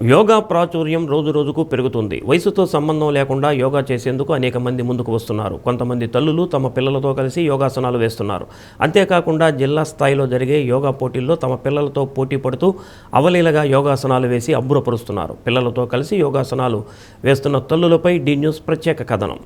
యోగా ప్రాచుర్యం రోజురోజుకు పెరుగుతుంది. వయసుతో సంబంధం లేకుండా యోగా చేసేందుకు అనేక మంది ముందుకు వస్తున్నారు. కొంతమంది తల్లులు తమ పిల్లలతో కలిసి యోగాసనాలు వేస్తున్నారు. అంతేకాకుండా జిల్లా స్థాయిలో జరిగే యోగా పోటీల్లో తమ పిల్లలతో పోటీ పడుతూ అవలీలగా యోగాసనాలు వేసి అబ్బురపరుస్తున్నారు. పిల్లలతో కలిసి యోగాసనాలు వేస్తున్న తల్లులపై డి న్యూస్ ప్రత్యేక కథనం.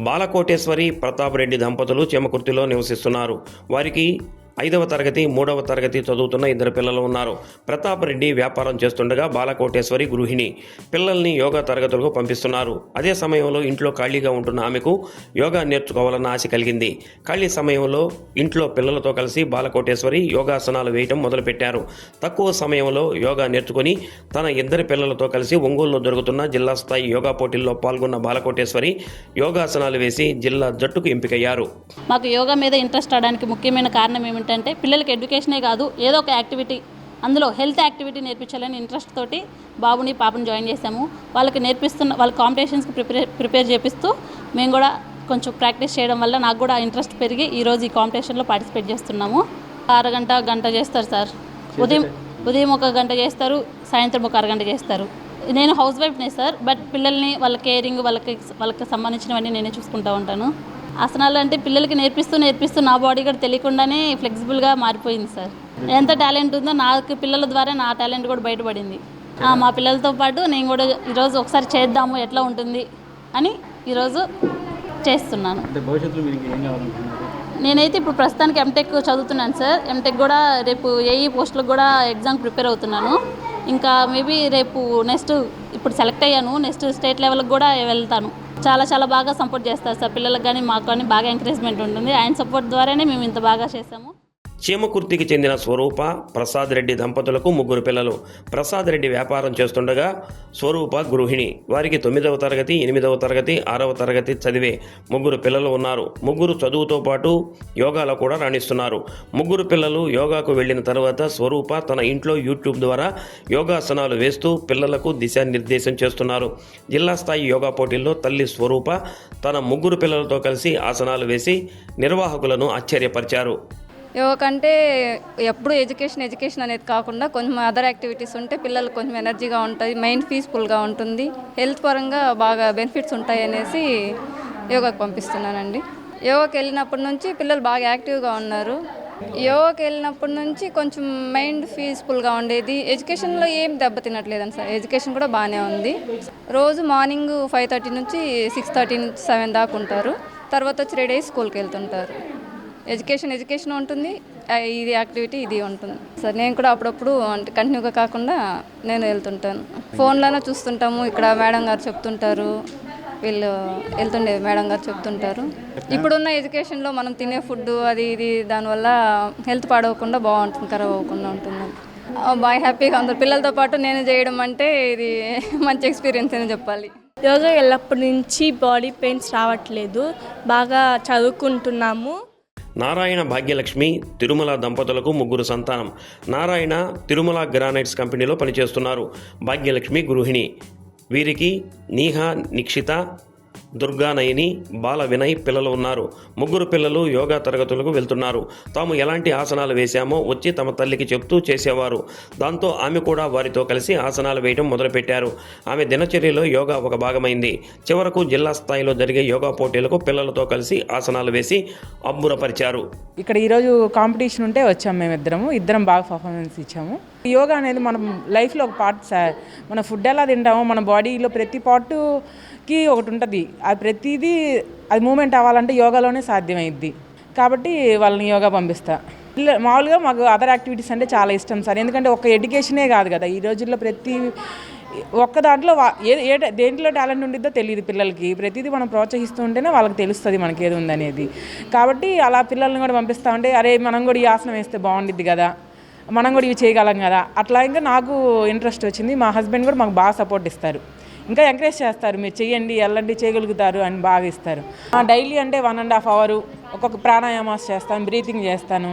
బాలకోటేశ్వరి ప్రతాప్ రెడ్డి దంపతులు చెమకుర్తిలో నివసిస్తున్నారు. వారికి 5వ తరగతి 3వ తరగతి చదువుతున్న 2 పిల్లలు ఉన్నారు. ప్రతాప్ రెడ్డి వ్యాపారం చేస్తుండగా బాలకోటేశ్వరి గృహిణి. పిల్లల్ని యోగా తరగతులకు పంపిస్తున్నారు. అదే సమయంలో ఇంట్లో ఖాళీగా ఉంటున్న ఆమెకు యోగా నేర్చుకోవాలన్న ఆశ కలిగింది. ఖాళీ సమయంలో ఇంట్లో పిల్లలతో కలిసి బాలకోటేశ్వరి యోగాసనాలు వేయటం మొదలుపెట్టారు. తక్కువ సమయంలో యోగా నేర్చుకుని తన 2 పిల్లలతో కలిసి ఒంగోలులో జరుగుతున్న జిల్లా స్థాయి యోగా పోటీల్లో పాల్గొన్న బాలకోటేశ్వరి యోగాసనాలు వేసి జిల్లా జట్టుకు ఎంపికయ్యారు. మాకు యోగా మీద ఇంట్రెస్ట్ రావడానికి ముఖ్యమైన కారణం ఏమిటంటే పిల్లలకి ఎడ్యుకేషనే కాదు, ఏదో ఒక యాక్టివిటీ, అందులో హెల్త్ యాక్టివిటీ నేర్పించాలని ఇంట్రెస్ట్ తోటి బాబుని పాపని జాయిన్ చేశాము. వాళ్ళకి వాళ్ళ కాంపిటీషన్స్కి ప్రిపేర్ చేపిస్తూ మేము కూడా కొంచెం ప్రాక్టీస్ చేయడం వల్ల నాకు కూడా ఇంట్రెస్ట్ పెరిగి ఈరోజు ఈ కాంపిటీషన్లో పార్టిసిపేట్ చేస్తున్నాము. గంట చేస్తారు సార్. ఉదయం 1 గంట చేస్తారు, సాయంత్రం 1 అరగంట చేస్తారు. నేను హౌస్ వైఫ్నే సార్, బట్ పిల్లల్ని వాళ్ళ కేరింగ్ వాళ్ళకి సంబంధించినవన్నీ నేనే చూసుకుంటూ ఉంటాను. ఆసనాలు అంటే పిల్లలకి నేర్పిస్తూ నా బాడీ కూడా తెలియకుండానే ఫ్లెక్సిబుల్గా మారిపోయింది సార్. ఎంత టాలెంట్ ఉందో నాకు పిల్లల ద్వారా నా టాలెంట్ కూడా బయటపడింది. మా పిల్లలతో పాటు నేను కూడా ఈరోజు ఒకసారి చేద్దాము ఎట్లా ఉంటుంది అని ఈరోజు చేస్తున్నాను. నేనైతే ఇప్పుడు ప్రస్తుతానికి ఎంటెక్ చదువుతున్నాను సార్. ఎంటెక్ కూడా రేపు ఏఈ పోస్టులకు కూడా ఎగ్జామ్ ప్రిపేర్ అవుతున్నాను. ఇంకా మేబీ రేపు ఇప్పుడు సెలెక్ట్ అయ్యాను, నెక్స్ట్ స్టేట్ లెవెల్కి కూడా వెళ్తాను. చాలా బాగా సపోర్ట్ చేస్తారు సార్. పిల్లలకు కానీ మాకు కానీ బాగా ఎంకరేజ్మెంట్ ఉంటుంది. ఆయన సపోర్ట్ ద్వారానే మేము ఇంత బాగా చేసాము. చీమకుర్తికి చెందిన స్వరూప, ప్రసాద్ రెడ్డి దంపతులకు 3 పిల్లలు. ప్రసాద్ రెడ్డి వ్యాపారం చేస్తుండగా స్వరూప గృహిణి. వారికి 9వ తరగతి 8వ తరగతి 6వ తరగతి చదివే 3 పిల్లలు ఉన్నారు. 3 చదువుతో పాటు యోగాలో కూడా రాణిస్తున్నారు. 3 పిల్లలు యోగాకు వెళ్ళిన తర్వాత స్వరూప తన ఇంట్లో యూట్యూబ్ ద్వారా యోగాసనాలు వేస్తూ పిల్లలకు దిశానిర్దేశం చేస్తున్నారు. జిల్లా స్థాయి యోగా పోటీల్లో తల్లి స్వరూప తన 3 పిల్లలతో కలిసి ఆసనాలు వేసి నిర్వాహకులను ఆశ్చర్యపరిచారు. యోగా కంటే ఎప్పుడు ఎడ్యుకేషన్ అనేది కాకుండా కొంచెం అదర్ యాక్టివిటీస్ ఉంటే పిల్లలు కొంచెం ఎనర్జీగా ఉంటుంది, మైండ్ పీస్ఫుల్గా ఉంటుంది, హెల్త్ పరంగా బాగా బెనిఫిట్స్ ఉంటాయి అనేసి యోగాకి పంపిస్తున్నానండి. యోగాకి వెళ్ళినప్పటి నుంచి పిల్లలు బాగా యాక్టివ్గా ఉన్నారు. యోగాకి వెళ్ళినప్పటి నుంచి కొంచెం మైండ్ పీస్ఫుల్గా ఉండేది. ఎడ్యుకేషన్లో ఏం దెబ్బతినట్లేదండి సార్. ఎడ్యుకేషన్ కూడా బాగానే ఉంది. రోజు మార్నింగ్ 5:30 నుంచి 6:30 నుంచి 7 దాకా ఉంటారు. తర్వాత వచ్చి రెడీ అయ్యి స్కూల్కి వెళ్తుంటారు. ఎడ్యుకేషన్ ఉంటుంది, ఇది యాక్టివిటీ ఇది ఉంటుంది సార్. నేను కూడా అప్పుడప్పుడు అంటే కంటిన్యూగా కాకుండా నేను వెళ్తుంటాను. ఫోన్లోనే చూస్తుంటాము. ఇక్కడ మేడం గారు చెప్తుంటారు, వీళ్ళు మేడం గారు చెప్తుంటారు. ఇప్పుడున్న ఎడ్యుకేషన్లో మనం తినే ఫుడ్ అది ఇది దానివల్ల హెల్త్ పాడవకుండా బాగుంటుంది, ఖరాబ్ అవ్వకుండా ఉంటుంది. బాగా హ్యాపీగా ఉంది. పిల్లలతో పాటు నేను చేయడం అంటే ఇది మంచి ఎక్స్పీరియన్స్ అని చెప్పాలి. యోగా వెళ్ళినప్పటి నుంచి బాడీ పెయిన్స్ రావట్లేదు, బాగా చదువుకుంటున్నాము. నారాయణ భాగ్యలక్ష్మి, తిరుమల దంపతులకు 3 సంతానం. నారాయణ తిరుమల గ్రానైట్స్ కంపెనీలో పనిచేస్తున్నారు. భాగ్యలక్ష్మి గృహిణి. వీరికి నీహా, నిక్షిత, దుర్గానయని, బాల వినయ్ పిల్లలు ఉన్నారు. ముగ్గురు పిల్లలు యోగా తరగతులకు వెళ్తున్నారు. తాము ఎలాంటి ఆసనాలు వేశామో వచ్చి తమ తల్లికి చెప్తూ చేసేవారు. దాంతో ఆమె కూడా వారితో కలిసి ఆసనాలు వేయడం మొదలుపెట్టారు. ఆమె దినచర్యలో యోగా ఒక భాగమైంది. చివరకు జిల్లా స్థాయిలో జరిగే యోగా పోటీలకు పిల్లలతో కలిసి ఆసనాలు వేసి అబ్బురపరిచారు. ఇక్కడ ఈరోజు కాంపిటీషన్ ఉంటే వచ్చాము. ఇద్దరం బాగా పర్ఫార్మెన్స్ ఇచ్చాము. యోగా అనేది మనం లైఫ్లో ఒక పార్ట్ సార్. మన ఫుడ్ ఎలా తింటామో మన బాడీలో ప్రతి పార్ట్కి ఒకటి ఉంటుంది. అది ప్రతిదీ అది మూమెంట్ అవ్వాలంటే యోగాలోనే సాధ్యమైద్ది. కాబట్టి వాళ్ళని యోగా పంపిస్తా. మామూలుగా మాకు అదర్ యాక్టివిటీస్ అంటే చాలా ఇష్టం సార్. ఎందుకంటే ఒక ఎడ్యుకేషనే కాదు కదా, ఈ రోజుల్లో ప్రతి ఒక్క దాంట్లో దేంట్లో టాలెంట్ ఉండిద్దో తెలియదు పిల్లలకి. ప్రతిదీ మనం ప్రోత్సహిస్తూ ఉంటేనే వాళ్ళకి తెలుస్తుంది మనకి ఏది ఉందనేది. కాబట్టి అలా పిల్లల్ని కూడా పంపిస్తూ ఉంటే అరే మనం కూడా ఈ ఆసనం వేస్తే బాగుండిద్ది కదా, మనం కూడా ఇవి చేయగలం కదా, అట్లా ఇంకా నాకు ఇంట్రెస్ట్ వచ్చింది. మా హస్బెండ్ కూడా మాకు బాగా సపోర్ట్ ఇస్తారు, ఇంకా ఎంకరేజ్ చేస్తారు. మీరు చెయ్యండి, వెళ్ళండి, చేయగలుగుతారు అని బాగా ఇస్తారు. డైలీ అంటే 1.5 hours ఒక్కొక్క ప్రాణాయామాస్ చేస్తాను, బ్రీతింగ్ చేస్తాను,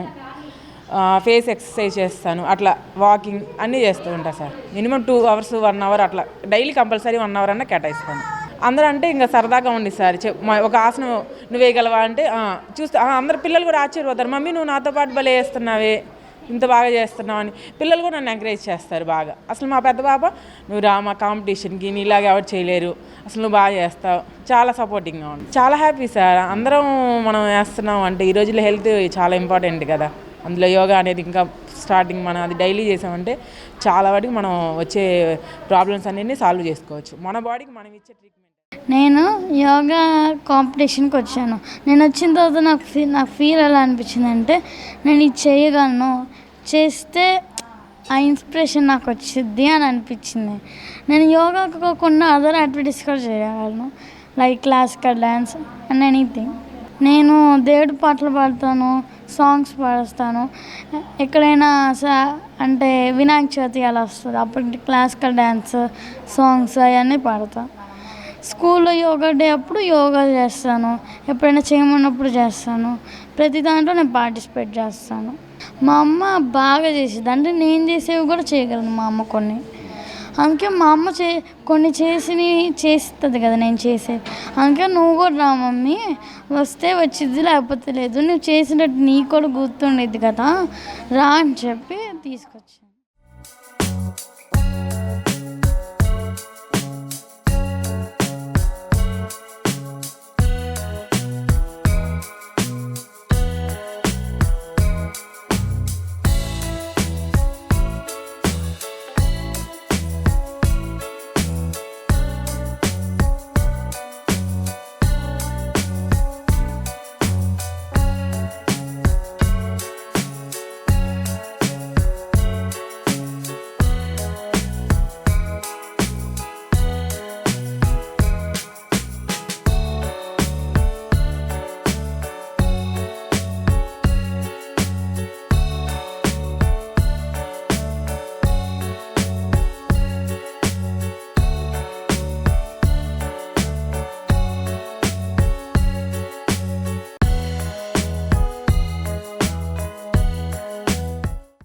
ఫేస్ ఎక్సర్సైజ్ చేస్తాను, అట్లా వాకింగ్ అన్నీ చేస్తూ ఉంటాను సార్. మినిమం 2 hours 1 hour అట్లా డైలీ కంపల్సరీ 1 hour అన్నా కేటాయిస్తాను. అందరూ అంటే ఇంకా సరదాగా ఉండి సార్ ఒక ఆసనం నువ్వు వేయగలవా అంటే చూస్తే అందరు పిల్లలు కూడా ఆశ్చర్యపోతారు, మమ్మీ నువ్వు నాతో పాటు భలే వేస్తున్నావే, ఇంత బాగా చేస్తున్నావు అని పిల్లలు కూడా నన్ను ఎంకరేజ్ చేస్తారు బాగా. అసలు మా పెద్ద పాప నువ్వు రా మా కాంపిటీషన్కి, నీ ఇలాగ ఎవరు చేయలేరు, అసలు నువ్వు బాగా చేస్తావు, చాలా సపోర్టింగ్గా ఉంది. చాలా హ్యాపీ సార్. అందరం మనం వేస్తున్నాం అంటే ఈ రోజుల్లో హెల్త్ చాలా ఇంపార్టెంట్ కదా, అందులో యోగా అనేది ఇంకా స్టార్టింగ్ మనం అది డైలీ చేసామంటే చాలా వాటికి మనం వచ్చే ప్రాబ్లమ్స్ అన్నీ సాల్వ్ చేసుకోవచ్చు. మన బాడీకి మనం ఇచ్చే ట్రీట్మెంట్. నేను యోగా కాంపిటీషన్కి వచ్చాను. నేను వచ్చిన తర్వాత నాకు ఫీల్ ఎలా అనిపించింది అంటే నేను ఇది చేయగలను, చేస్తే ఆ ఇన్స్పిరేషన్ నాకు వచ్చింది అని అనిపించింది. నేను యోగా కాకుండా అదర్ యాక్టివిటీస్ కూడా చేయగలను, like classical dance and anything. నేను దేవుడి పాటలు పాడతాను, సాంగ్స్ పాడేస్తాను. ఎక్కడైనా అంటే వినాయక చవితి అలా వస్తుంది, అప్పుడు క్లాసికల్ డ్యాన్స్ సాంగ్స్ అవన్నీ పాడతాను. స్కూల్లో యోగా డే అప్పుడు యోగా చేస్తాను, ఎప్పుడైనా చేయమన్నప్పుడు చేస్తాను. ప్రతి దాంట్లో నేను పార్టిసిపేట్ చేస్తాను. మా అమ్మ బాగా చేసేది, అంటే నేను చేసేవి కూడా చేయగలను మా అమ్మ కొన్ని. అందుకే మా అమ్మ కొన్ని చేస్తుంది కదా నేను చేసేది. అందుకే నువ్వు కూడా రా మమ్మీ, వస్తే వచ్చిద్ది లేకపోతే లేదు, నువ్వు చేసినట్టు నీకు కూడా గుర్తుండేది కదా రా అని చెప్పి తీసుకొచ్చి